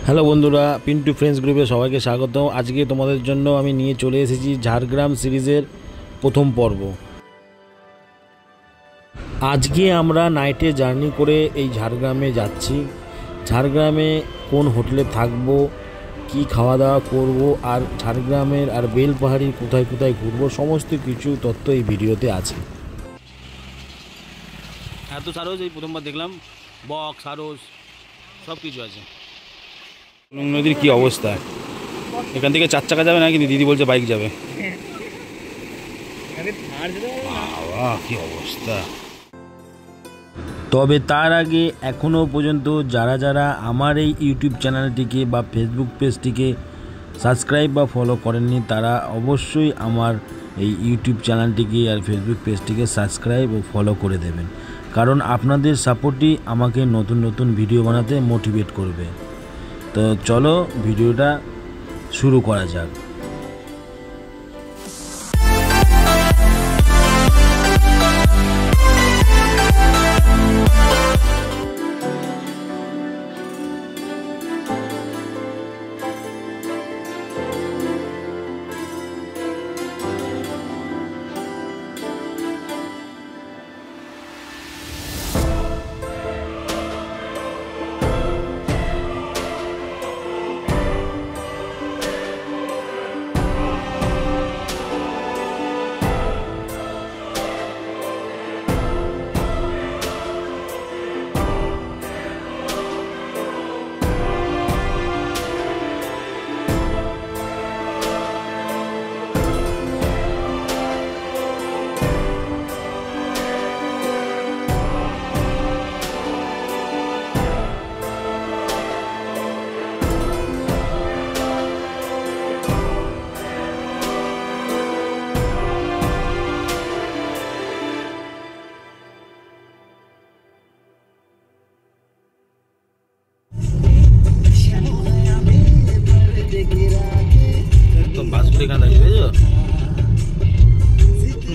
Hello বন্ধুরা, Pintu friends গ্রুপে সবাইকে স্বাগত। আজকে তোমাদের জন্য আমি নিয়ে চলে এসেছি ঝাড়গ্রাম সিরিজের প্রথম পর্ব। আজকে আমরা নাইটে জার্নি করে এই ঝাড়গ্রামে যাচ্ছি। ঝাড়গ্রামে কোন হোটেলে থাকবো, কি খাওয়া দাওয়া করব, আর ঝাড়গ্রামের আর বেলপাহাড়ি কোথায় কোথায় ঘুরবো, সমস্ত কিছু তথ্য এই ভিডিওতে আছে। এত সারস এই প্রথমবার দেখলাম, বক সারস সব কিছু আছে। নদীর কি অবস্থা, এখান থেকে 4 চাকা যাবে না, কিন্তু দিদি বলছে বাইক যাবে। বাবা কি অবস্থা। তবে তার আগে এখনও পর্যন্ত যারা যারা আমার এই ইউটিউব চ্যানেলটিকে বা ফেসবুক পেজটিকে সাবস্ক্রাইব বা ফলো করেননি, তারা অবশ্যই আমার এই ইউটিউব চ্যানেলটিকে আর ফেসবুক পেজটিকে সাবস্ক্রাইব ও ফলো করে দেবেন, কারণ আপনাদের সাপোর্টই আমাকে নতুন নতুন ভিডিও বানাতে মোটিভেট করবে। তো চলো ভিডিওটা শুরু করা যাক।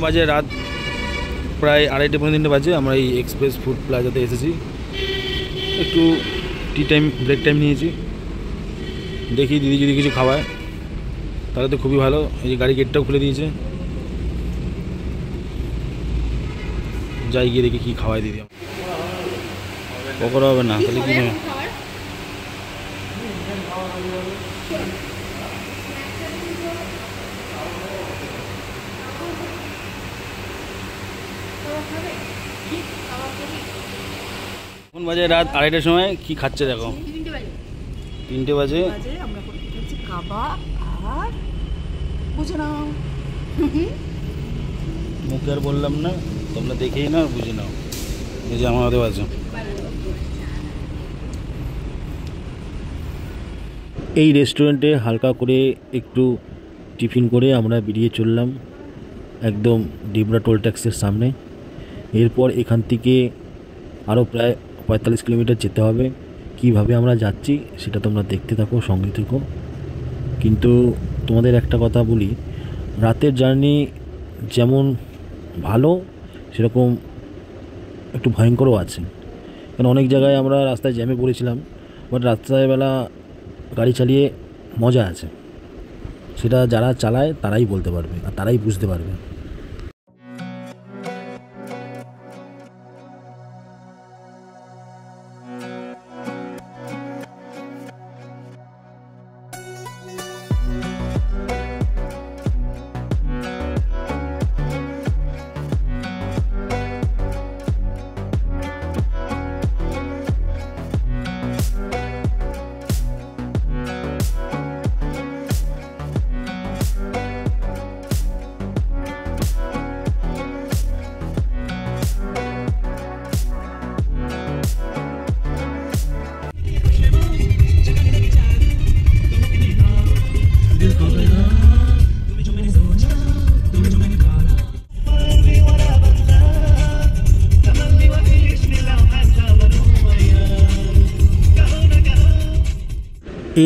বাজে রাত প্রায় 2:30 পৌনে 3টে বাজে। আমরা এই এক্সপ্রেস ফুড প্লাজাতে এসেছি, একটু টি টাইম ব্রেক টাইম নিয়েছি। দেখি দিদি যদি কিছু খাওয়ায় তাহলে তো খুবই ভালো। এই যে গাড়ি গেটটাও খুলে দিয়েছে, যাই গিয়ে দেখি কী খাওয়ায় দিদি। পকোড়া হবে না, তাহলে কী নেবে? এখন বাজে রাত 2:30টার সময়, কি খাচ্ছে দেখো। 3টে বাজে। আমরা করছি কাবাব আর বুঝে নাও। মুখে আর বললাম না, তোমরা দেখেই না বুঝে নাও। এই যে আমার হাতে আছে। এই রেস্টুরেন্টে হালকা করে একটু টিফিন করে আমরা বেরিয়ে চললাম একদম ডিবরা টোল ট্যাক্সের সামনে। এরপর এখান থেকে আরও প্রায় 45 কিলোমিটার যেতে হবে। কিভাবে আমরা যাচ্ছি সেটা তোমরা দেখতে থাকো, সঙ্গে থেকো। কিন্তু তোমাদের একটা কথা বলি, রাতের জার্নি যেমন ভালো সেরকম একটু ভয়ঙ্করও আছে। কারণ অনেক জায়গায় আমরা রাস্তায় জ্যামে পড়েছিলাম, বাট রাত্রেবেলা গাড়ি চালিয়ে মজা আছে। সেটা যারা চালায় তারাই বলতে পারবে আর তারাই বুঝতে পারবে।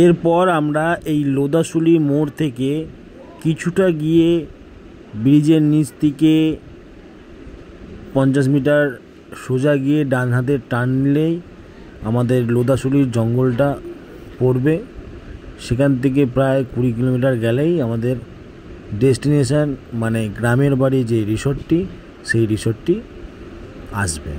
এরপর আমরা এই লোদাশুলি মোড় থেকে কিছুটা গিয়ে ব্রিজের নিচ থেকে 50 মিটার সোজা গিয়ে ডান হাতে টান নিলেই আমাদের লোদাশুলির জঙ্গলটা পড়বে। সেখান থেকে প্রায় 20 কিলোমিটার গেলেই আমাদের ডেস্টিনেশন, মানে গ্রামের বাড়ি যে রিসোর্টটি, সেই রিসোর্টটি আসবে।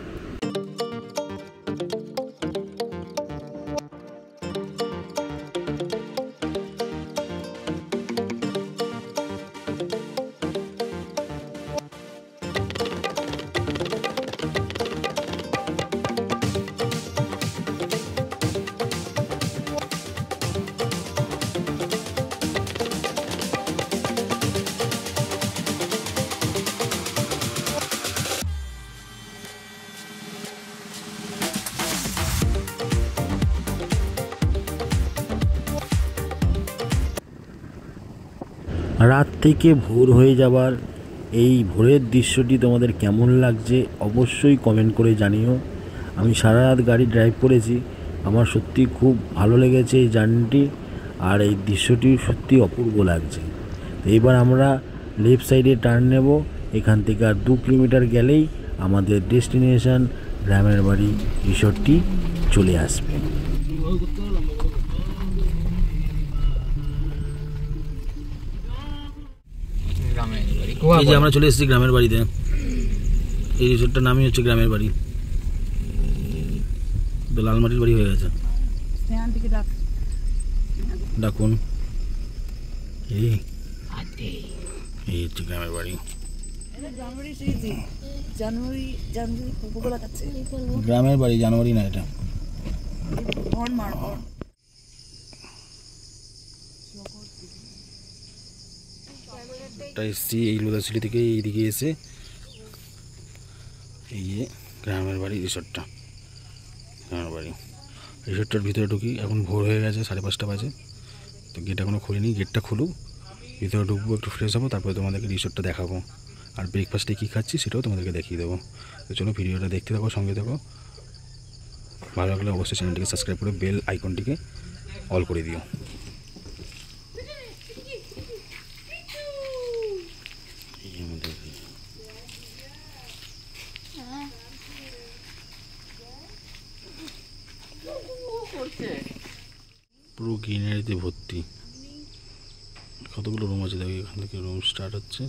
রাত থেকে ভোর হয়ে যাবার এই ভোরের দৃশ্যটি তোমাদের কেমন লাগছে অবশ্যই কমেন্ট করে জানিও। আমি সারা রাত গাড়ি ড্রাইভ করেছি, আমার সত্যি খুব ভালো লেগেছে এই জার্নিটি, আর এই দৃশ্যটি সত্যি অপূর্ব লাগছে। তো এবার আমরা লেফট সাইডে টার্ন নেব। এখান থেকে আর 2 কিলোমিটার গেলেই আমাদের ডেস্টিনেশন গ্রামের বাড়ি রিসোর্টটি চলে আসবে। এই যে আমরা চলে এসেছি গ্রামের বাড়িতে। এই রিসোর্টটার নামই হচ্ছে গ্রামের বাড়ি। তো লালমাটির বাড়ি হয়ে গেছে। ডাকুন। এই হচ্ছে গ্রামের বাড়ি। গ্রামের বাড়ি, জানুয়ারি না এটা। এসছি এই লোদাশিলি থেকে এইদিকে এসে এই যে গ্রামের বাড়ি রিসোর্টটা, গ্রামের বাড়ি রিসোর্টটার ভিতরে ঢুকি। এখন ভোর হয়ে গেছে, 5:30 বাজে। তো গেট এখনও খুলিনি, গেটটা খুলুক, ভিতরে ঢুকবো, একটু ফ্রেশ হবো, তারপরে তোমাদেরকে রিসোর্টটা দেখাবো। আর ব্রেকফাস্টে কী খাচ্ছি সেটাও তোমাদেরকে দেখিয়ে দেবো। তো চলো ভিডিওটা দেখতে থাকো, সঙ্গে থাকো। ভালো লাগলে অবশ্যই চ্যানেলটিকে সাবস্ক্রাইব করে বেল আইকনটিকে অল করে দিও। পুরো গ্রিনারিতে ভর্তি, কতগুলো রুম আছে দেখো। এখান থেকে রুম স্টার্ট হচ্ছে।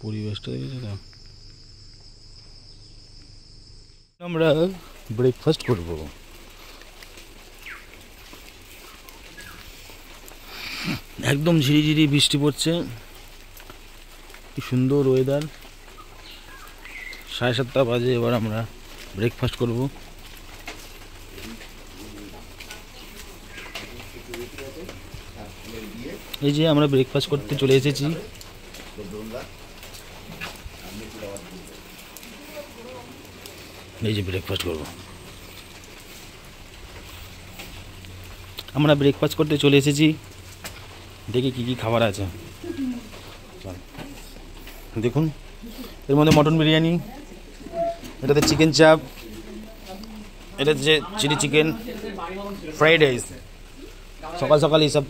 পরিবেশটা দেখেছো তো। আমরা ব্রেকফাস্ট করবো। একদম ঝিরিঝিরি বৃষ্টি পড়ছে, কি সুন্দর ওয়েদার। 7:30 বাজে, এবার আমরা ব্রেকফাস্ট করব। এই যে আমরা ব্রেকফাস্ট করতে চলে এসেছি। এই যে ব্রেকফাস্ট করব, আমরা ব্রেকফাস্ট করতে চলে এসেছি। দেখি কি কি খাবার আছে। দেখুন, এর মধ্যে মটন বিরিয়ানি, এটাতে চিকেন চাপ, এটা হচ্ছে চিলি চিকেন, ফ্রাইড রাইস। সকাল সকাল এইসব।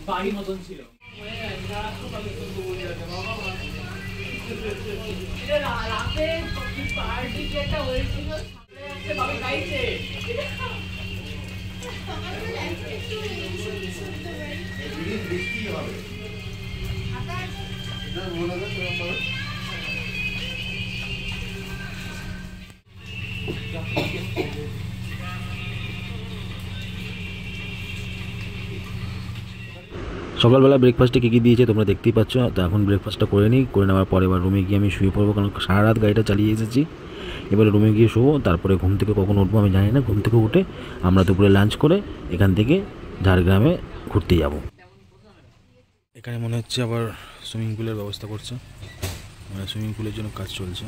সকালবেলা ব্রেকফাস্টে কী কী দিয়েছে তোমরা দেখতেই পাচ্ছ। তো এখন ব্রেকফাস্টটা করে নিই, করে নেওয়ার পরে এবার রুমে গিয়ে আমি শুয়ে পড়বো, কারণ সারা রাত গাড়িটা চালিয়ে এসেছি। এবারে রুমে গিয়ে শোবো, তারপরে ঘুম থেকে কখন উঠবো আমি জানি না। ঘুম থেকে উঠে আমরা দুপুরে লাঞ্চ করে এখান থেকে ঝাড়গ্রামে ঘুরতে যাব। এখানে মনে হচ্ছে আবার সুইমিং পুলের ব্যবস্থা করছে, মানে সুইমিং পুলের জন্য কাজ চলছে।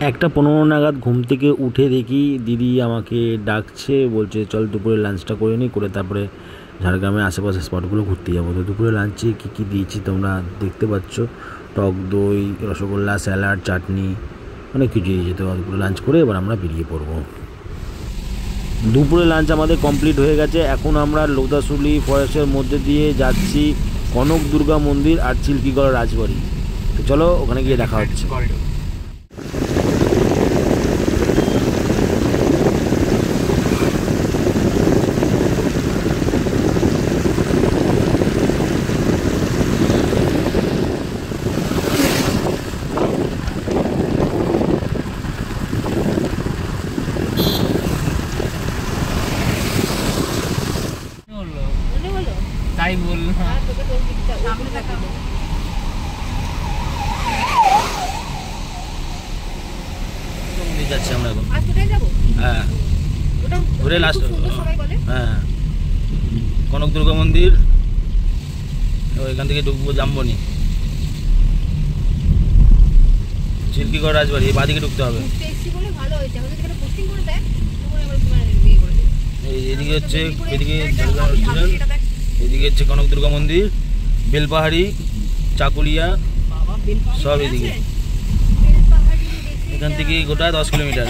একটা 15 নাগাদ ঘুম থেকে উঠে দেখি দিদি আমাকে ডাকছে, বলছে চল দুপুরে লাঞ্চটা করে নিই, করে তারপরে ঝাড়গ্রামের আশেপাশে স্পটগুলো ঘুরতে যাবো। তো দুপুরে লাঞ্চে কী কী দিয়েছি তোমরা দেখতে পাচ্ছ। টক দই, রসগোল্লা, স্যালাড, চাটনি, অনেক কিছু দিয়ে যেতে হবে। দুপুরে লাঞ্চ করে এবার আমরা বেরিয়ে পড়বো। দুপুরে লাঞ্চ আমাদের কমপ্লিট হয়ে গেছে। এখন আমরা লোদাসুলি ফরেস্টের মধ্যে দিয়ে যাচ্ছি কনক দুর্গা মন্দির আর চিল্কিগড় রাজবাড়ি। তো চলো ওখানে গিয়ে দেখা হচ্ছে। তাই বললো যাচ্ছি আমরা এখন। হ্যাঁ ঘুরে লাস্ট। হ্যাঁ কনক দুর্গা মন্দির, ওইখান থেকে ঢুকবো জামবনি, চিল্কিগড় রাজবাড়ি, বাদিকে ঢুকতে হবে। এদিকে হচ্ছে, এদিকে এদিকে হচ্ছে কনক দুর্গা মন্দির, বেলপাহাড়ি, চাকুলিয়া, সব এদিকে। এখান থেকে গোটা 10 কিলোমিটার।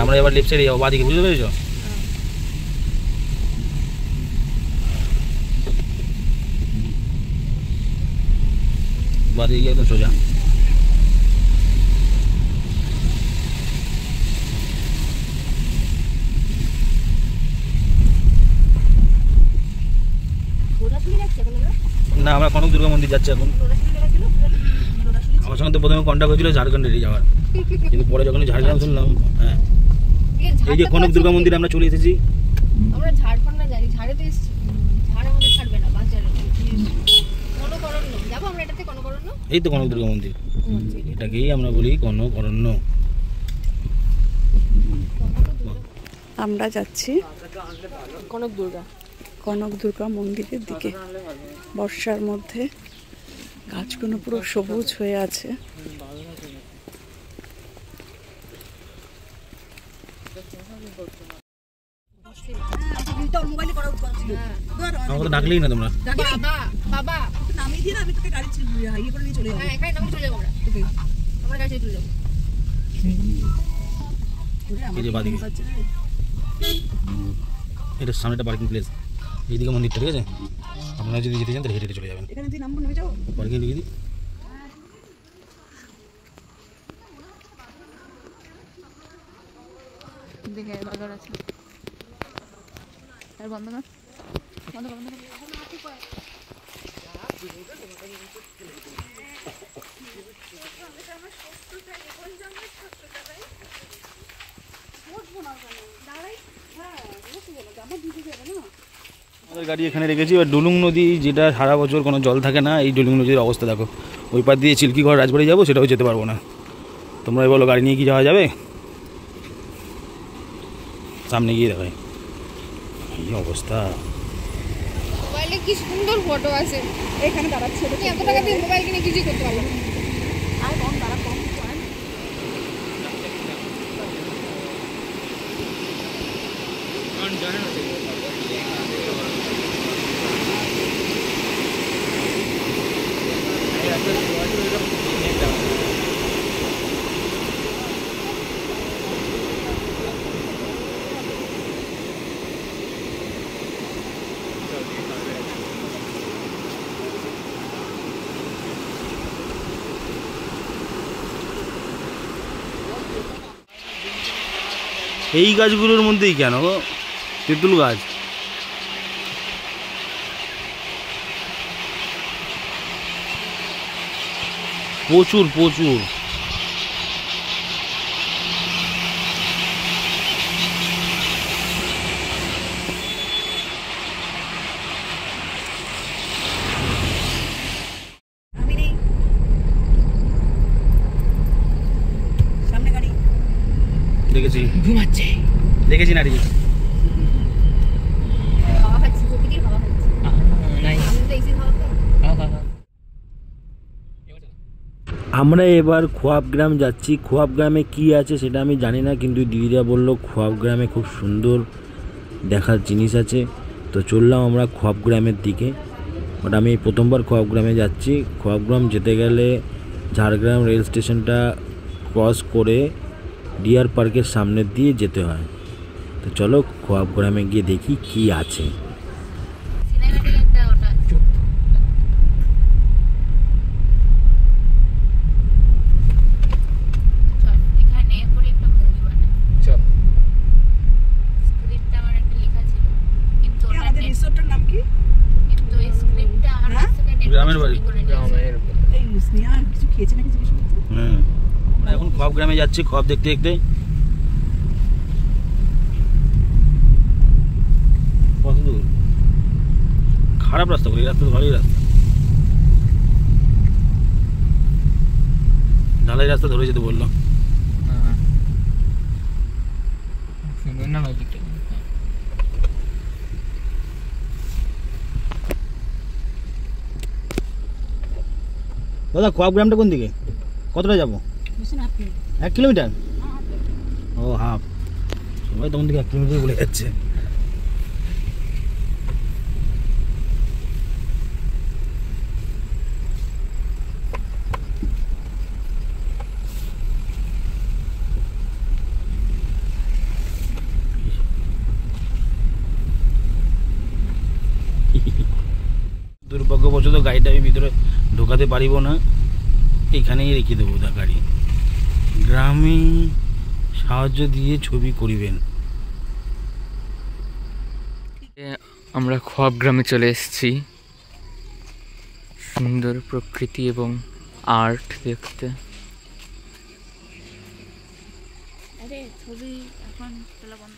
আমরা এবার লেফট সাইডে যাবো, বাদিকে, বুঝতে পেরেছো? বাদিকে একদম সোজা। না আমরা কনক দুর্গা মন্দির যাচ্ছি এখন। আমার সঙ্গে তো প্রথমে কন্ট্যাক্ট হয়েছিল ঝাড়খণ্ডে যাওয়ার, কিন্তু পরে যখন ঝাড়গ্রাম শুনলাম, হ্যাঁ এই যে কনক দুর্গা মন্দির আমরা চলে এসেছি। আমরা ঝাড়খণ্ড না যাই, ঝাড়ে তো ঝাড় আমাদের ছাড়বে না, বাস যাবে কনকরণ্য যাবো আমরা, এটাতে কনকরণ্য। এই তো কনক দুর্গা মন্দির, এটাকেই আমরা বলি কনকরণ্য। আমরা যাচ্ছি কনক দুর্গা মন্দিরের দিকে। বর্ষার মধ্যে গাছগুলো পুরো সবুজ হয়ে আছে। আমাকে তো ডাকলেই না তোমরা। বাবা নামিয়ে দিয়ে আমি তোকে গাড়ি ইয়ে করে নিয়ে চলে যাবো। হ্যাঁ এখানে নামিয়ে চলে যাবো আমরা, আমরা গাড়ি চলে যাবো। এই যে বাদিকে, এটা সামনেটা পার্কিং প্লেস, এইদিকে মন্দিরটা, ঠিক আছে? আপনারা যদি যেতে চান তাহলে হেঁটে চলে যাবেন। এখানে তুই নামবো, নেমে যাবো, পার্কিং লিখে দিই। দেখে বাজার আছে আর বন্ধ কর, বন্ধ কর, বন্ধ কর। আমাদের গাড়ি এখানে রেখেছি। এবার ডুলুং নদী, যেটা সারা বছর কোনো জল থাকে না, এই ডুলুং নদীর অবস্থা দেখো। ওই পার দিয়ে চিল্কিগড় রাজবাড়ি যাবো, সেটাও যেতে পারবো না। তোমরা বলো গাড়ি নিয়ে কি যাওয়া যাবে? সামনে গিয়ে দেখাই এই অবস্থা। মোবাইলে কি সুন্দর ফটো আছে, এখানে দাঁড়াচ্ছে। তুমি এত টাকা দিয়ে মোবাইল কিনে কিছুই করতে পারবে না। আর কম দাঁড়া, কম এই গাছগুলোর মধ্যেই কেন গো? তেঁতুল গাছ। প্রচুর প্রচুর। দেখেছি, ঘুমাচ্ছে। দেখেছি নারী। হাওয়া খাচ্ছি, প্রকৃতির হাওয়া খাচ্ছি। আমি তো এসি হাওয়া খাই। আমরা এবার খোয়াব গ্রাম যাচ্ছি। খোয়াব গ্রামে কি আছে সেটা আমি জানি না, কিন্তু দিদিরা বললো খোয়াব গ্রামে খুব সুন্দর দেখার জিনিস আছে। তো চললাম আমরা খোয়াব গ্রামের দিকে। বাট আমি প্রথমবার খোয়াব গ্রামে যাচ্ছি। খোয়াব গ্রাম যেতে গেলে ঝাড়গ্রাম রেল স্টেশনটা ক্রস করে ডিয়ার পার্কের সামনে দিয়ে যেতে হয়। তো চলো খোয়াব গ্রামে গিয়ে দেখি কি আছে। সিনেমাটিক একটা ওটা। চল এখানে পরে একটা মুভি বানাই। চল। স্ক্রিপ্টটা আমার একটা লেখা ছিল, কিন্তু ওটা আমাদের রিসোর্টের নাম কি? কিন্তু এই স্ক্রিপ্টটা আমার কাছ থেকে গ্রামের বাড়ি। গ্রামের এই স্নেহা কিছু খেয়েছে নাকি জিজ্ঞেস করতে? আমরা এখন খোয়াব গ্রামে যাচ্ছি। খোয়াব দেখতে দেখতে কত দূর? খারাপ রাস্তা করি, রাস্তা তো ভালোই রাস্তা, ঢালাই রাস্তা ধরে যেতে বললাম। না না দিকে দাদা খোয়াব গ্রামটা কোন দিকে? কতটা যাবো? 1 কিলোমিটার? ও হাফ। সবাই তখন থেকে 1 কিলোমিটার বলে যাচ্ছে। দুর্ভাগ্যবশত গাড়িটা আমি ভিতরে ঢোকাতে পারিব না, এখানেই রেখে দেবো গাড়ি। গ্রামে সাহায্য দিয়ে ছবি করিবেন। আমরা খোয়াব গ্রামে চলে এসেছি। সুন্দর প্রকৃতি এবং আর্ট দেখতে। আরে ছবি এখন তোলা বন্ধ।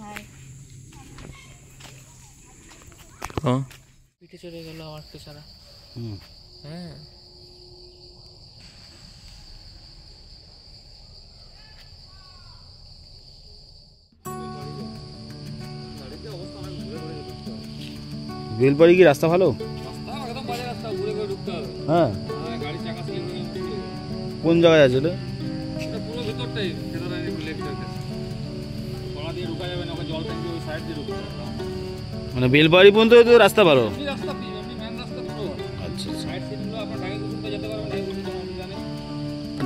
ভাই পিঠে চলে গেল আমার তো ছাড়া। হ্যাঁ বেলবাড়ি কি রাস্তা ভালো? একদম বাজে রাস্তা, ঘুরে ঘুরে ঢুকতে হবে। হ্যাঁ, গাড়ি চাকা কোন জায়গায় আছে রে? এটা পুরো ভিতরটাই খেদারানি লেকটার কাছে। গলা দিয়ে ঢুকা যাবে না, ওকে জল ট্যাঙ্কি ওই সাইড দিয়ে ঢুকতে হবে। মানে বেলবাড়ি পর্যন্ত তো রাস্তা ভালো? এমনি রাস্তা এমনি মেন রাস্তা পুরো। আচ্ছা আচ্ছা। সাইড সিনগুলো আপনার ঢাকি কুসুমতে যেতে পারবেন, ঢাকি কুসুম আমি জানি।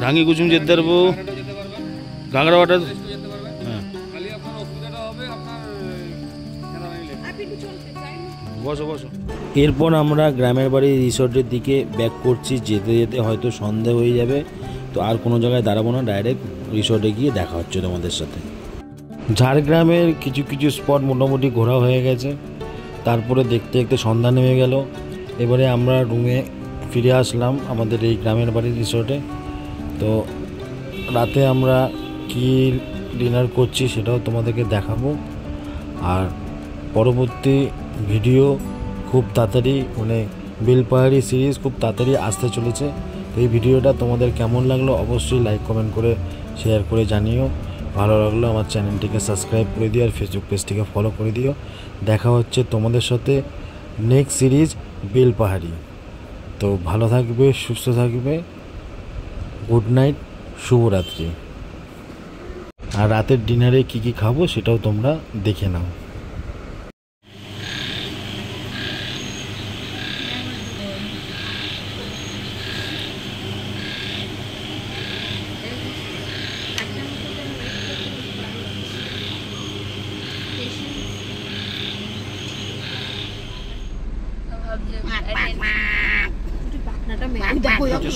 ঢাঙ্গি কুসুম যেতে পারবো, ঘাগড়াটাও যেতে পারবেন, গাগড়াবাটা। রেস্টও যেতে পারবেন। হ্যাঁ, খালি আপনার অসুবিধাটা হবে আপনার খেদারানি লেক। বসো বসো। এরপর আমরা গ্রামের বাড়ি রিসোর্টের দিকে ব্যাক করছি। যেতে যেতে হয়তো সন্ধ্যা হয়ে যাবে, তো আর কোনো জায়গায় দাঁড়াবো না, ডাইরেক্ট রিসোর্টে গিয়ে দেখা হচ্ছে তোমাদের সাথে। ঝাড়গ্রামের কিছু কিছু স্পট মোটামুটি ঘোরা হয়ে গেছে। তারপরে দেখতে দেখতে সন্ধ্যা নেমে গেল। এবারে আমরা রুমে ফিরে আসলাম আমাদের এই গ্রামের বাড়ির রিসোর্টে। তো রাতে আমরা কি ডিনার করছি সেটাও তোমাদেরকে দেখাবো। আর পরবর্তী ভিডিও খুব তাড়াতাড়ি, মানে বেলপাহাড়ি সিরিজ খুব তাড়াতাড়ি আসতে চলেছে। তো এই ভিডিওটা তোমাদের কেমন লাগলো অবশ্যই লাইক কমেন্ট করে শেয়ার করে জানিও। ভালো লাগলো আমার চ্যানেলটিকে সাবস্ক্রাইব করে দিও, আর ফেসবুক পেজটিকে ফলো করে দিও। দেখা হচ্ছে তোমাদের সাথে নেক্সট সিরিজ বেলপাহাড়ি। তো ভালো থাকবে, সুস্থ থাকবে, গুড নাইট, শুভরাত্রি। আর রাতের ডিনারে কি কি খাবো সেটাও তোমরা দেখে নাও।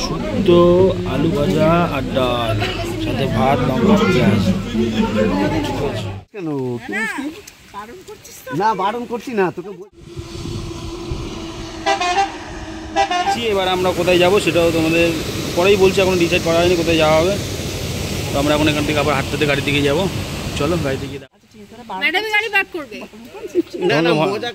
শুদ্ধ আলু ভাজা আর ডাল, সাথে ভাত, লঙ্কা, পেঁয়াজ। কেন না বারণ করছি না তোকে। যাচ্ছি। এবার আমরা কোথায় যাব সেটাও তোমাদের পরেই বলছি, এখন ডিসাইড করা হয়নি কোথায় যাওয়া হবে। তো আমরা এখন এখান থেকে আবার হাঁটতে গাড়ি দিকে যাবো। চলো গাড়ি দিকে। ম্যাডাম গাড়ি পার্ক করবে। না না, মজা